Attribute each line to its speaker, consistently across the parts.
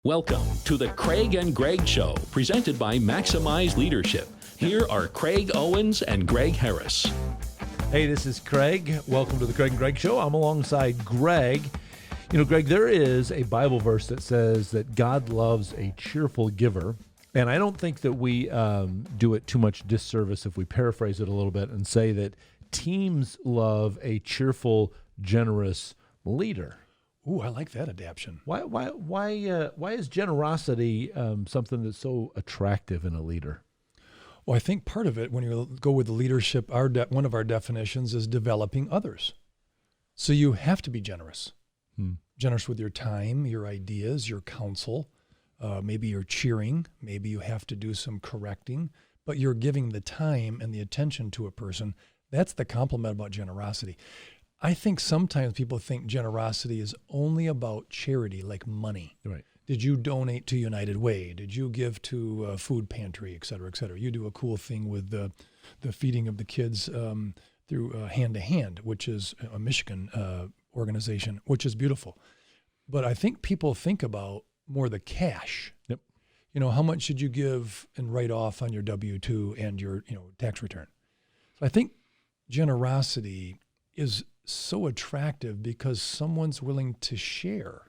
Speaker 1: Welcome to the Craig and Greg Show, presented by Maximize Leadership. Here are Craig Owens and Greg Harris.
Speaker 2: Hey, this is Craig. Welcome to the Craig and Greg Show. I'm alongside Greg. You know, Greg, there is a Bible verse that says that God loves a cheerful giver. And I don't think that we do it too much disservice if we paraphrase it a little bit and say that teams love a cheerful, generous leader.
Speaker 3: Ooh, I like that adaptation.
Speaker 2: Why is generosity something that's so attractive in a leader?
Speaker 3: Well, I think part of it, when you go with the leadership, one of our definitions is developing others. So you have to be generous. Generous with your time, your ideas, your counsel. Maybe you're cheering. Maybe you have to do some correcting. But you're giving the time and the attention to a person. That's the compliment about generosity. I think sometimes people think generosity is only about charity, like money.
Speaker 2: Right. Did
Speaker 3: Did you donate to United Way? Did you give to a food pantry, et cetera, et cetera? You do a cool thing with the feeding of the kids through Hand to Hand, which is a Michigan organization, which is beautiful. But I think people think about more the cash.
Speaker 2: Yep.
Speaker 3: You know, how much should you give and write off on your W-2 and your tax return? So I think generosity is so attractive because someone's willing to share.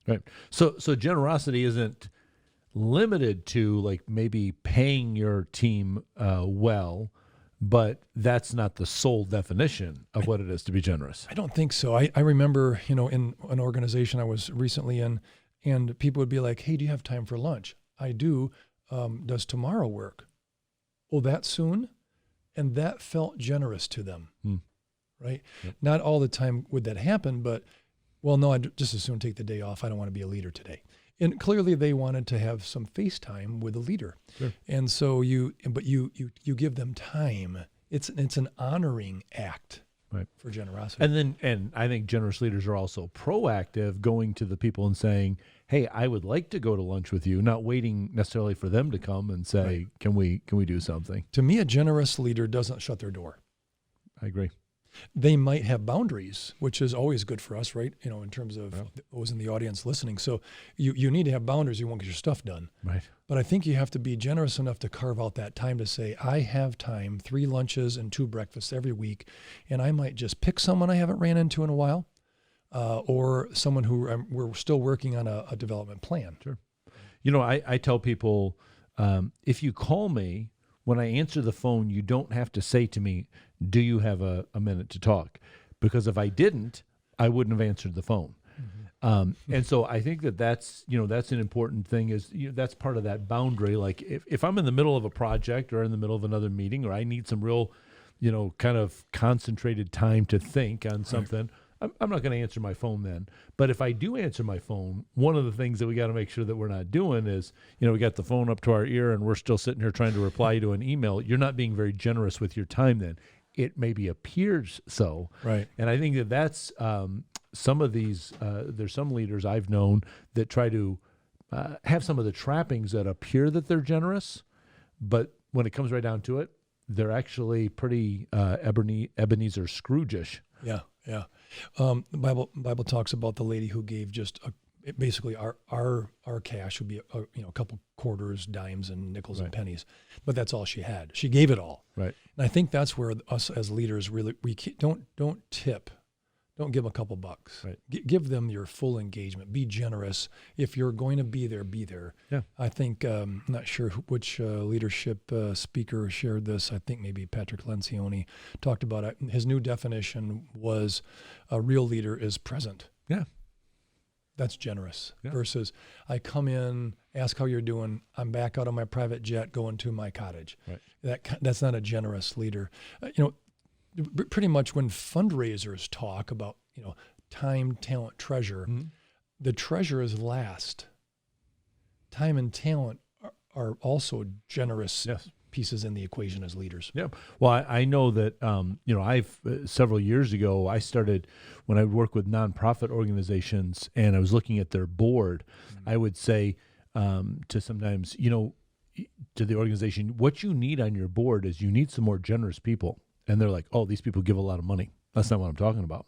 Speaker 2: Right. So generosity isn't limited to like maybe paying your team well, but that's not the sole definition of what it is to be generous.
Speaker 3: I don't think so. I remember, in an organization I was recently in, and people would be like, hey, do you have time for lunch? I do. Does tomorrow work? Oh, that soon? And that felt generous to them. Right? Yep. Not all the time would that happen, but, well, no, I'd just as soon take the day off. I don't want to be a leader today. And clearly they wanted to have some face time with a leader. Sure. And so you give them time. It's an honoring act. Right. For generosity.
Speaker 2: And I think generous leaders are also proactive, going to the people and saying, hey, I would like to go to lunch with you, not waiting necessarily for them to come and say, right, can we do something?
Speaker 3: To me, a generous leader doesn't shut their door.
Speaker 2: I agree.
Speaker 3: They might have boundaries, which is always good for us, right? In terms of those in the audience listening. So you need to have boundaries. You won't get your stuff done.
Speaker 2: Right.
Speaker 3: But I think you have to be generous enough to carve out that time to say, I have time, 3 lunches and 2 breakfasts every week, and I might just pick someone I haven't ran into in a while, or someone who we're still working on a development plan.
Speaker 2: Sure. I tell people, if you call me, when I answer the phone, you don't have to say to me, do you have a minute to talk? Because if I didn't, I wouldn't have answered the phone. And so I think that's an important thing, that's part of that boundary. Like if I'm in the middle of a project or in the middle of another meeting, or I need some real, kind of concentrated time to think on something, I'm not going to answer my phone then. But if I do answer my phone, one of the things that we got to make sure that we're not doing is, we got the phone up to our ear and we're still sitting here trying to reply to an email. You're not being very generous with your time then. It maybe appears so.
Speaker 3: Right.
Speaker 2: And I think that's some of these, there's some leaders I've known that try to have some of the trappings that appear that they're generous, but when it comes right down to it, they're actually pretty Ebenezer Scrooge-ish.
Speaker 3: Yeah. Yeah. The Bible talks about the lady who gave just basically our cash would be a couple quarters, dimes, and nickels and pennies, but that's all she had. She gave it all. Right. And I think that's where us as leaders really don't tip. Don't give them a couple bucks. Right. Give them your full engagement. Be generous. If you're going to be there, be there. Yeah. I think, I'm not sure which leadership speaker shared this. I think maybe Patrick Lencioni talked about it. His new definition was a real leader is present.
Speaker 2: Yeah.
Speaker 3: That's generous versus I come in, ask how you're doing. I'm back out on my private jet going to my cottage. Right. That's not a generous leader. Pretty much when fundraisers talk about, time, talent, treasure, the treasure is last. Time and talent are also generous pieces in the equation as leaders.
Speaker 2: Yeah. Well, I know that, I've several years ago, I started when I would work with nonprofit organizations and I was looking at their board, I would say to sometimes, to the organization, what you need on your board is you need some more generous people. And they're like, oh, these people give a lot of money. That's not what I'm talking about.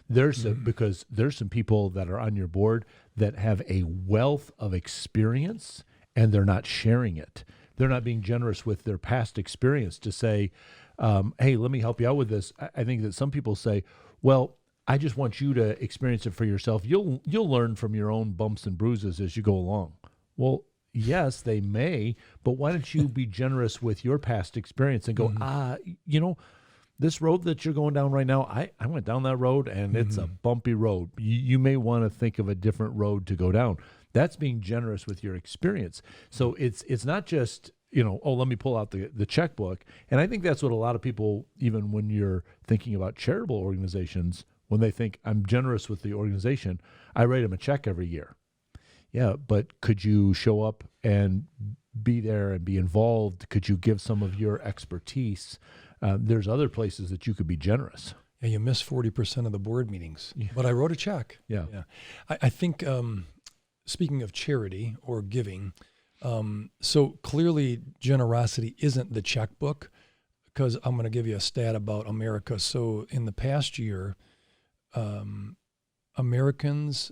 Speaker 2: Because there's some people that are on your board that have a wealth of experience and they're not sharing it. They're not being generous with their past experience to say, hey, let me help you out with this. I think that some people say, well, I just want you to experience it for yourself. You'll learn from your own bumps and bruises as you go along. Well, yes, they may, but why don't you be generous with your past experience and go, this road that you're going down right now, I went down that road and it's a bumpy road. You may want to think of a different road to go down. That's being generous with your experience. So it's not just, let me pull out the checkbook. And I think that's what a lot of people, even when you're thinking about charitable organizations, when they think I'm generous with the organization, I write them a check every year. Yeah, but could you show up and be there and be involved? Could you give some of your expertise? There's other places that you could be generous.
Speaker 3: Yeah, you miss 40% of the board meetings, but I wrote a check.
Speaker 2: Yeah.
Speaker 3: I think, speaking of charity or giving, so clearly generosity isn't the checkbook, because I'm going to give you a stat about America. So in the past year, Americans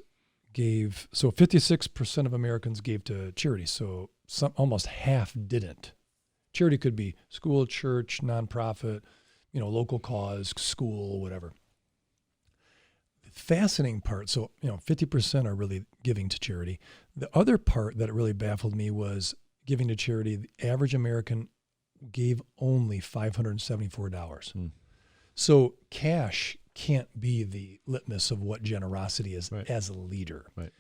Speaker 3: gave, so 56% of Americans gave to charity. So almost half didn't. Charity could be school, church, nonprofit, local cause, school, whatever. The fascinating part, so 50% are really giving to charity. The other part that really baffled me was giving to charity. The average American gave only $574. So cash can't be the litmus of what generosity is as a leader.
Speaker 2: Right.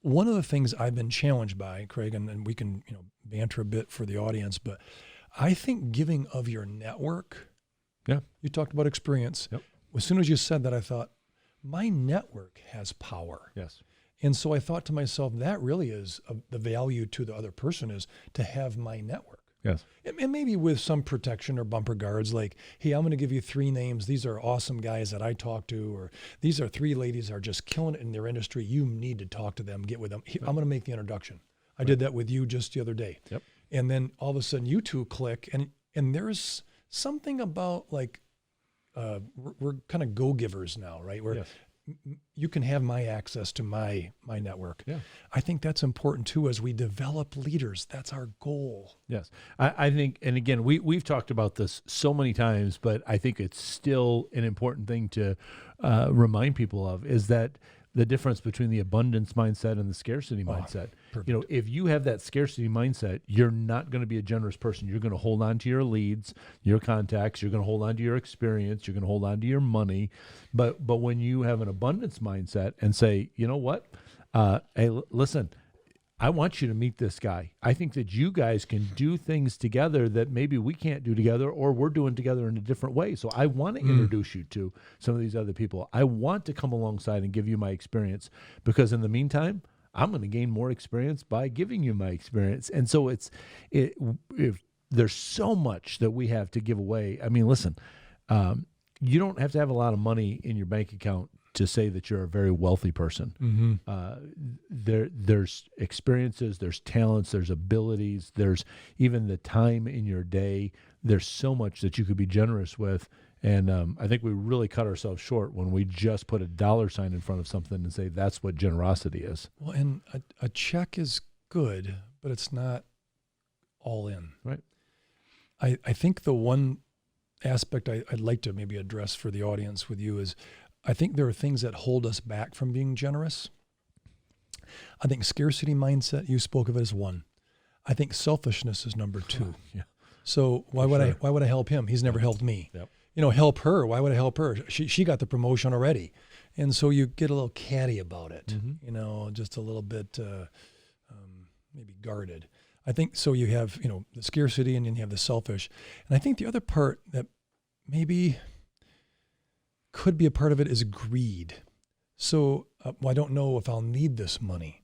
Speaker 3: One of the things I've been challenged by, Craig, and we can banter a bit for the audience, but I think giving of your network.
Speaker 2: Yeah.
Speaker 3: You talked about experience.
Speaker 2: Yep.
Speaker 3: As soon as you said that, I thought, my network has power.
Speaker 2: Yes.
Speaker 3: And so I thought to myself, that really is the value to the other person, is to have my network.
Speaker 2: Yes.
Speaker 3: And maybe with some protection or bumper guards, like, hey, I'm going to give you 3 names. These are awesome guys that I talk to, or these are 3 ladies that are just killing it in their industry. You need to talk to them, get with them. I'm going to make the introduction. I did that with you just the other day.
Speaker 2: Yep.
Speaker 3: And then all of a sudden you two click, and there's something about, like, we're kind of go-givers now, right? Where you can have my access to my network.
Speaker 2: Yeah.
Speaker 3: I think that's important too as we develop leaders. That's our goal.
Speaker 2: Yes. I think, and again, we've talked about this so many times, but I think it's still an important thing to remind people of, is that the difference between the abundance mindset and the scarcity mindset.
Speaker 3: Perfect.
Speaker 2: If you have that scarcity mindset, you're not going to be a generous person. You're going to hold on to your leads, your contacts. You're going to hold on to your experience. You're going to hold on to your money. But when you have an abundance mindset and say, you know what? Hey, listen, I want you to meet this guy. I think that you guys can do things together that maybe we can't do together, or we're doing together in a different way. So I want to introduce you to some of these other people. I want to come alongside and give you my experience, because in the meantime, I'm going to gain more experience by giving you my experience. And so if there's so much that we have to give away. I mean, listen, you don't have to have a lot of money in your bank account to say that you're a very wealthy person. There's experiences, there's talents, there's abilities, there's even the time in your day. There's so much that you could be generous with. And I think we really cut ourselves short when we just put a dollar sign in front of something and say that's what generosity is.
Speaker 3: Well, and a check is good, but it's not all in.
Speaker 2: Right.
Speaker 3: I think the one aspect I'd like to maybe address for the audience with you is, I think there are things that hold us back from being generous. I think scarcity mindset, you spoke of it as one. I think selfishness is number 2.
Speaker 2: Yeah.
Speaker 3: So why would I help him? He's never helped me.
Speaker 2: Yep.
Speaker 3: Help her. Why would I help her? She got the promotion already. And so you get a little catty about it, just a little bit maybe guarded. I think so. You have, the scarcity, and then you have the selfish. And I think the other part that maybe could be a part of it is greed. So, I don't know if I'll need this money.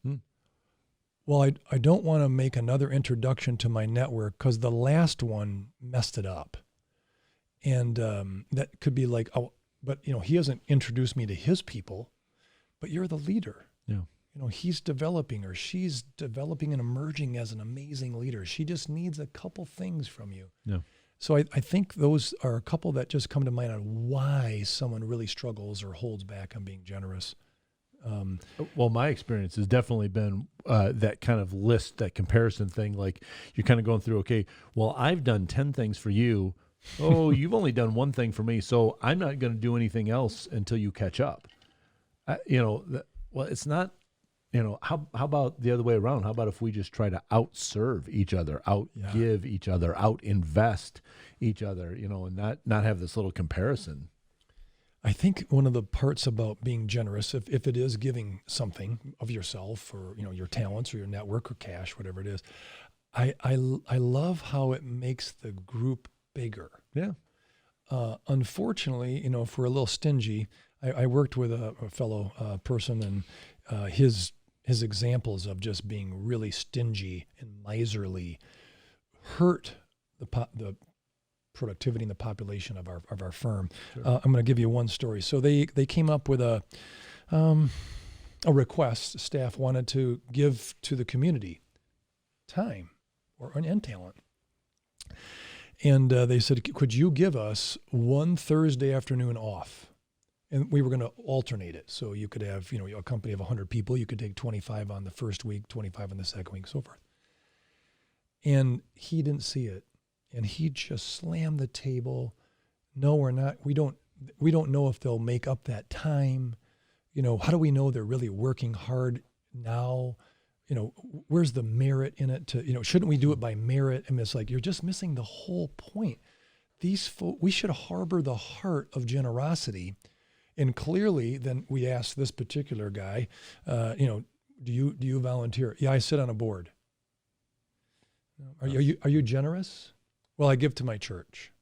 Speaker 3: Well, I don't want to make another introduction to my network because the last one messed it up. And that could be like, but he hasn't introduced me to his people, but you're the leader.
Speaker 2: Yeah.
Speaker 3: He's developing, or she's developing and emerging as an amazing leader. She just needs a couple things from you.
Speaker 2: Yeah.
Speaker 3: So I think those are a couple that just come to mind on why someone really struggles or holds back on being generous.
Speaker 2: Well, my experience has definitely been that kind of list, that comparison thing. Like you're kind of going through, okay, well, I've done 10 things for you. Oh, you've only done one thing for me, so I'm not going to do anything else until you catch up. Well, it's not, how about the other way around? How about if we just try to outserve each other, outgive each other, outinvest each other, and not have this little comparison.
Speaker 3: I think one of the parts about being generous, if it is giving something of yourself or your talents or your network or cash, whatever it is, I love how it makes the group bigger.
Speaker 2: Yeah.
Speaker 3: Unfortunately, if we're a little stingy, I worked with a fellow person, and his examples of just being really stingy and miserly hurt the productivity and the population of our firm.
Speaker 2: Sure.
Speaker 3: I'm going to give you one story. So they came up with a request. Staff wanted to give to the community time and talent. And they said, could you give us one Thursday afternoon off? And we were going to alternate it. So you could have, a company of 100 people. You could take 25 on the first week, 25 on the second week, so forth. And he didn't see it. And he just slammed the table. No, we're not. We don't know if they'll make up that time. How do we know they're really working hard now? Where's the merit in it? Shouldn't we do it by merit? And it's like, you're just missing the whole point. These folk, we should harbor the heart of generosity. And clearly, then we asked this particular guy, do you volunteer? Yeah, I sit on a board. Are you generous? Well, I give to my church.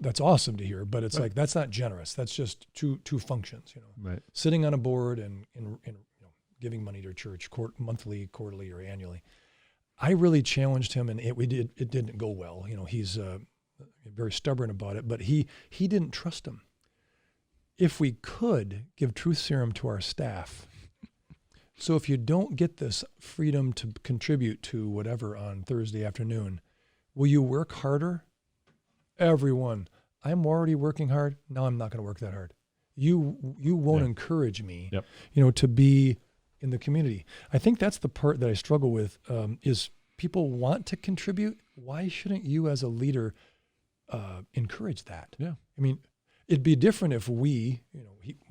Speaker 3: That's awesome to hear, but it's like, that's not generous. That's just two functions,
Speaker 2: Right.
Speaker 3: Sitting on a board and giving money to a church, monthly, quarterly, or annually. I really challenged him, and it didn't go well. He's very stubborn about it, but he didn't trust him. If we could give truth serum to our staff, so if you don't get this freedom to contribute to whatever on Thursday afternoon, will you work harder? Everyone, I'm already working hard. Now I'm not going to work that hard. You won't encourage me, to be in the community. I think that's the part that I struggle with, is people want to contribute. Why shouldn't you as a leader encourage that?
Speaker 2: Yeah.
Speaker 3: I mean, it'd be different if we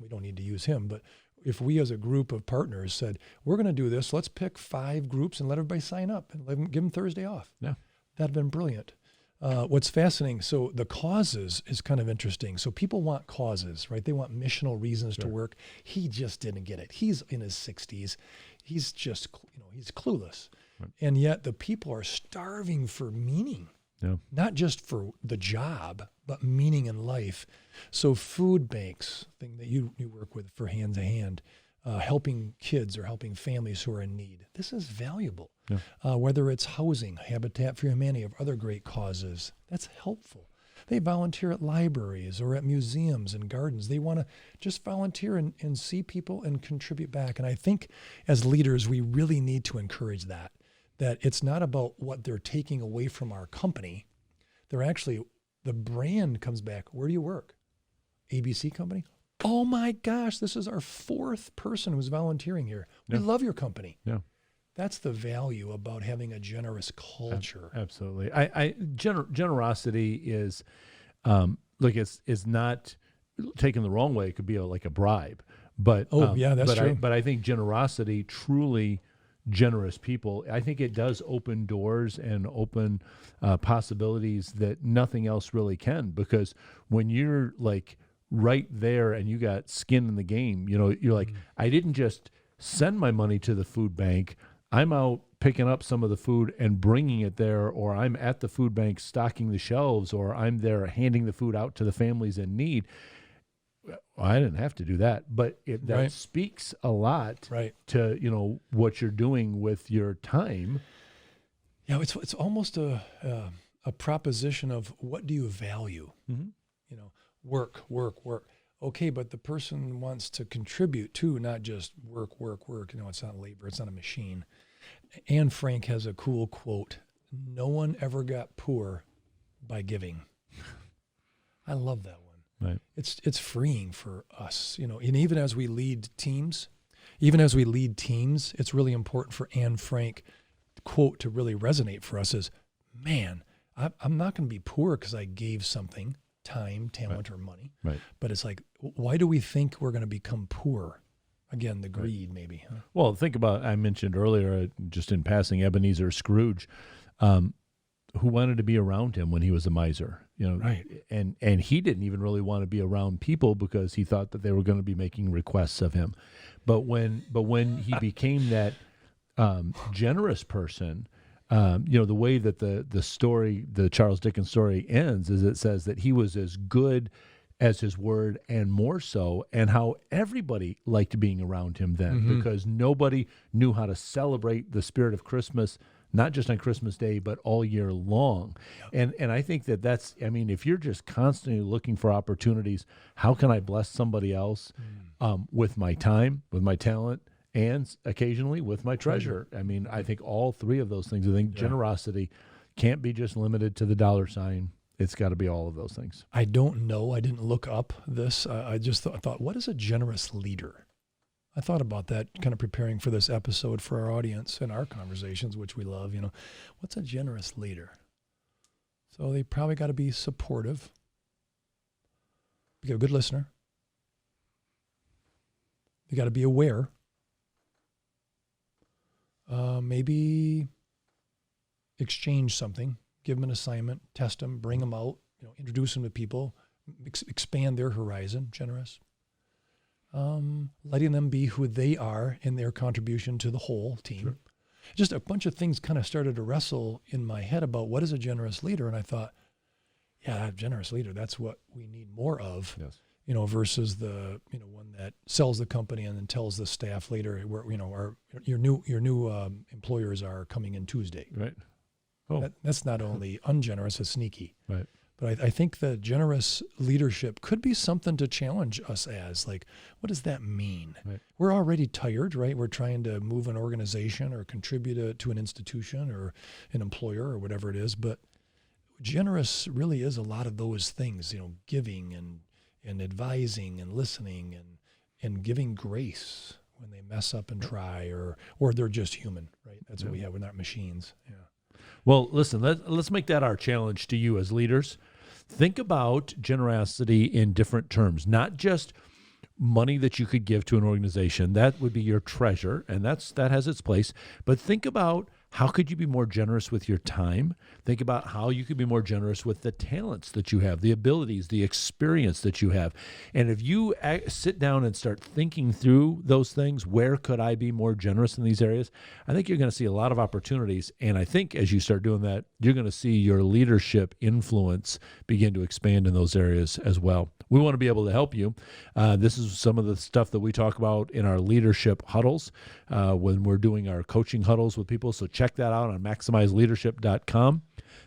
Speaker 3: don't need to use him, but if we as a group of partners said, we're going to do this, let's pick 5 groups and let everybody sign up and give them Thursday off.
Speaker 2: Yeah.
Speaker 3: That'd been brilliant. What's fascinating, so the causes is kind of interesting. So people want causes, right? They want missional reasons to work. He just didn't get it. He's in his 60s. He's just, he's clueless. Right. And yet the people are starving for meaning. Yeah. Not just for the job, but meaning in life. So food banks, thing that you work with for Hand to Hand, helping kids or helping families who are in need. This is valuable. Yeah. Whether it's housing, Habitat for Humanity, or other great causes, that's helpful. They volunteer at libraries or at museums and gardens. They want to just volunteer and see people and contribute back. And I think as leaders, we really need to encourage that it's not about what they're taking away from our company. They're actually, the brand comes back. Where do you work? ABC company? Oh my gosh, this is our 4th person who's volunteering here. We love your company. Yeah. That's the value about having a generous culture.
Speaker 2: Absolutely. Generosity is, it's not taken the wrong way. It could be like a bribe, but
Speaker 3: that's true.
Speaker 2: But I think generosity, truly generous people, I think it does open doors and open possibilities that nothing else really can. Because when you're like right there and you got skin in the game, you're like, I didn't just send my money to the food bank. I'm out picking up some of the food and bringing it there, or I'm at the food bank stocking the shelves, or I'm there handing the food out to the families in need. Well, I didn't have to do that, but that speaks a lot to, what you're doing with your time.
Speaker 3: Yeah, it's almost a proposition of what do you value? Mm-hmm. Work. Okay, but the person wants to contribute too, not just work. It's not labor. It's not a machine. Anne Frank has a cool quote no one ever got poor by giving. I love that one.
Speaker 2: Right.
Speaker 3: It's freeing for us, you know, and even as we lead teams, it's really important for Anne Frank quote to really resonate for us is, man, I'm not going to be poor because I gave something, time, talent, or money.
Speaker 2: Right.
Speaker 3: But it's like, why do we think we're going to become poor? Again, the greed, maybe. Huh?
Speaker 2: Well, think about, I mentioned earlier, just in passing, Ebenezer Scrooge, who wanted to be around him when he was a miser, you know,
Speaker 3: Right.
Speaker 2: and he didn't even really want to be around people because he thought that they were going to be making requests of him. But when he became that generous person, you know, the way that the story, the Charles Dickens story ends is it says that he was as good as his word and more so, and how everybody liked being around him then because nobody knew how to celebrate the spirit of Christmas, not just on Christmas Day, but all year long. And I think that's, I mean, if you're just constantly looking for opportunities, how can I bless somebody else with my time, with my talent, and occasionally with my treasure? I mean, I think all three of those things. I think generosity can't be just limited to the dollar sign. It's got to be all of those things.
Speaker 3: I don't know. I didn't look up this. I just thought, what is a generous leader? I thought about that kind of preparing for this episode for our audience and our conversations, which we love. You know, what's a generous leader? So they probably got to be supportive. Be a good listener. They got to be aware. Maybe exchange something. Give them an assignment, test them, bring them out, you know, introduce them to people, expand their horizon, generous. Letting them be who they are in their contribution to the whole team. Sure. Just a bunch of things kind of started to wrestle in my head about what is a generous leader. And I thought, yeah, a generous leader, that's what we need more of.
Speaker 2: Yes.
Speaker 3: You know, versus the, you know, one that sells the company and then tells the staff later, where, you know, your new employers are coming in Tuesday.
Speaker 2: Right. Oh,
Speaker 3: That's not only ungenerous, it's sneaky.
Speaker 2: right.
Speaker 3: But I think the generous leadership could be something to challenge us as, like, what does that mean?
Speaker 2: Right.
Speaker 3: We're already tired, right? We're trying to move an organization or contribute to an institution or an employer or whatever it is. But generous really is a lot of those things, you know, giving and advising and listening and giving grace when they mess up and try or they're just human, right? That's what we have. We're not machines. Yeah.
Speaker 2: Well, listen, let's make that our challenge to you as leaders. Think about generosity in different terms, not just money that you could give to an organization. That would be your treasure, and that has its place. But think about how could you be more generous with your time? Think about how you could be more generous with the talents that you have, the abilities, the experience that you have. And if you sit down and start thinking through those things, where could I be more generous in these areas? I think you're going to see a lot of opportunities. And I think as you start doing that, you're going to see your leadership influence begin to expand in those areas as well. We want to be able to help you. This is some of the stuff that we talk about in our leadership huddles when we're doing our coaching huddles with people. So check that out on maximizeleadership.com.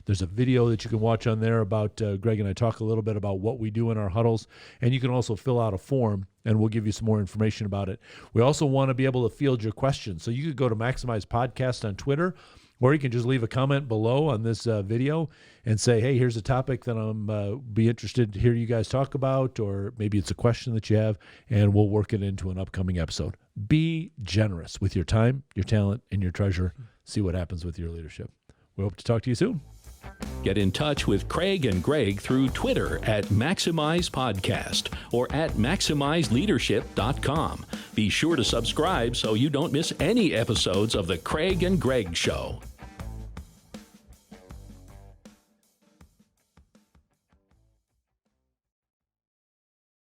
Speaker 2: There's a video that you can watch on there about Greg and I talk a little bit about what we do in our huddles. And you can also fill out a form, and we'll give you some more information about it. We also want to be able to field your questions. So you could go to Maximize Podcast on Twitter, or you can just leave a comment below on this video and say, hey, here's a topic that I'm be interested to hear you guys talk about, or maybe it's a question that you have, and we'll work it into an upcoming episode. Be generous with your time, your talent, and your treasure. See what happens with your leadership. We hope to talk to you soon.
Speaker 1: Get in touch with Craig and Greg through Twitter at Maximize Podcast or at MaximizeLeadership.com. Be sure to subscribe so you don't miss any episodes of The Craig and Greg Show.